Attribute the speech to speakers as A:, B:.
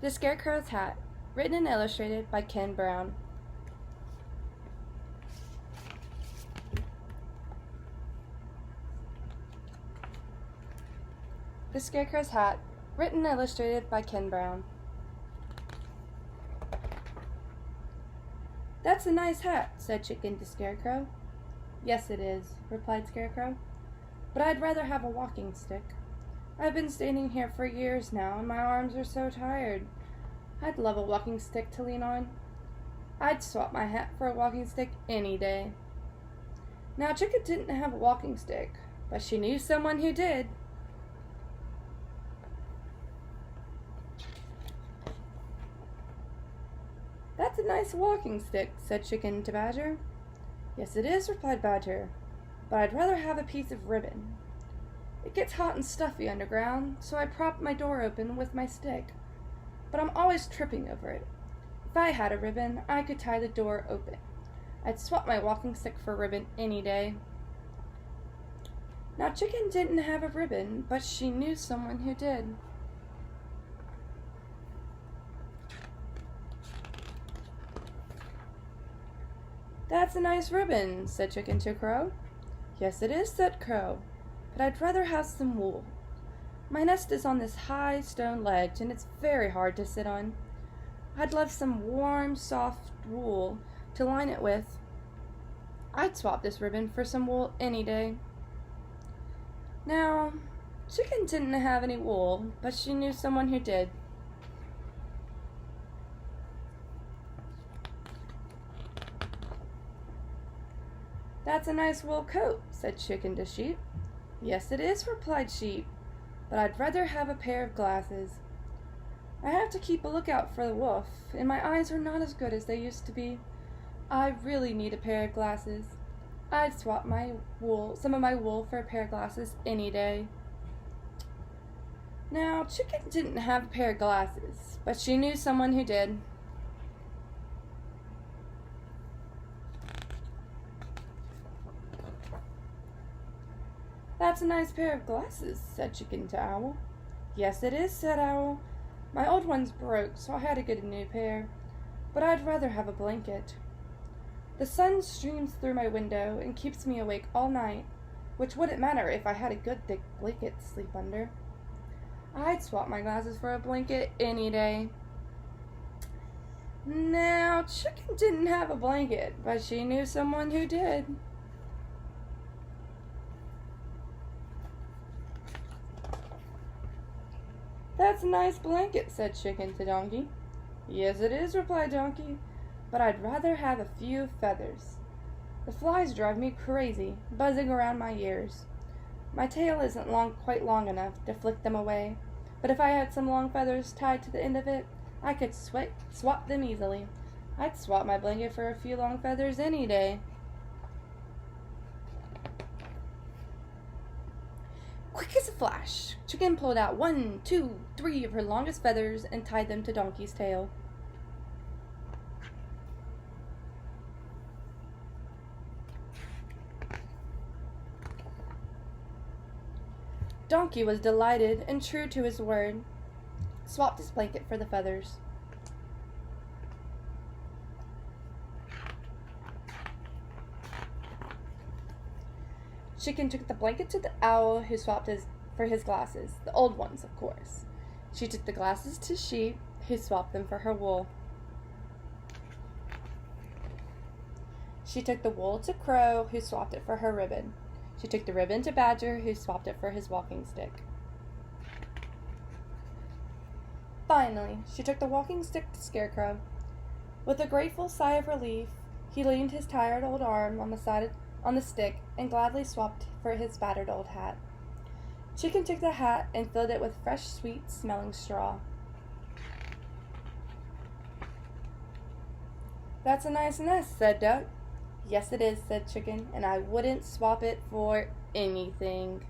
A: The Scarecrow's Hat, written and illustrated by Ken Brown. The Scarecrow's Hat, written and illustrated by Ken Brown. "That's a nice hat," said Chicken to Scarecrow. "Yes, it is," replied Scarecrow, "but I'd rather have a walking stick. I've been standing here for years now, and my arms are so tired. I'd love a walking stick to lean on. I'd swap my hat for a walking stick any day." Now, Chicken didn't have a walking stick, but she knew someone who did. "That's a nice walking stick," said Chicken to Badger. "Yes, it is," replied Badger, "but I'd rather have a piece of ribbon. It gets hot and stuffy underground, so I prop my door open with my stick, but I'm always tripping over it. If I had a ribbon, I could tie the door open. I'd swap my walking stick for a ribbon any day." Now, Chicken didn't have a ribbon, but she knew someone who did. "That's a nice ribbon," said Chicken to Crow. "Yes, it is," said Crow, "but I'd rather have some wool. My nest is on this high stone ledge, and it's very hard to sit on. I'd love some warm, soft wool to line it with. I'd swap this ribbon for some wool any day." Now, Chicken didn't have any wool, but she knew someone who did. "That's a nice wool coat," said Chicken to Sheep. "Yes, it is," replied Sheep, "but I'd rather have a pair of glasses. I have to keep a lookout for the wolf, and my eyes are not as good as they used to be. I really need a pair of glasses. I'd swap some of my wool for a pair of glasses any day." Now, Chicken didn't have a pair of glasses, but she knew someone who did. "That's a nice pair of glasses," said Chicken to Owl. "Yes, it is," said Owl. "My old ones broke, so I had to get a new pair. But I'd rather have a blanket. The sun streams through my window and keeps me awake all night, which wouldn't matter if I had a good thick blanket to sleep under. I'd swap my glasses for a blanket any day." Now, Chicken didn't have a blanket, but she knew someone who did. "That's a nice blanket," said Chicken to Donkey. "Yes, it is," replied Donkey, "but I'd rather have a few feathers. The flies drive me crazy, buzzing around my ears. My tail isn't quite long enough to flick them away, but if I had some long feathers tied to the end of it, I could swap them easily. I'd swap my blanket for a few long feathers any day." Quick as a flash, Chicken pulled out 1, 2, 3 of her longest feathers and tied them to Donkey's tail. Donkey was delighted and true to his word, swapped his blanket for the feathers. Chicken took the blanket to the Owl, who swapped for his glasses, the old ones, of course. She took the glasses to Sheep, who swapped them for her wool. She took the wool to Crow, who swapped it for her ribbon. She took the ribbon to Badger, who swapped it for his walking stick. Finally, she took the walking stick to Scarecrow. With a grateful sigh of relief, he leaned his tired old arm on the stick and gladly swapped for his battered old hat. Chicken took the hat and filled it with fresh, sweet-smelling straw. "That's a nice nest," said Duck. "Yes, it is," said Chicken, "and I wouldn't swap it for anything."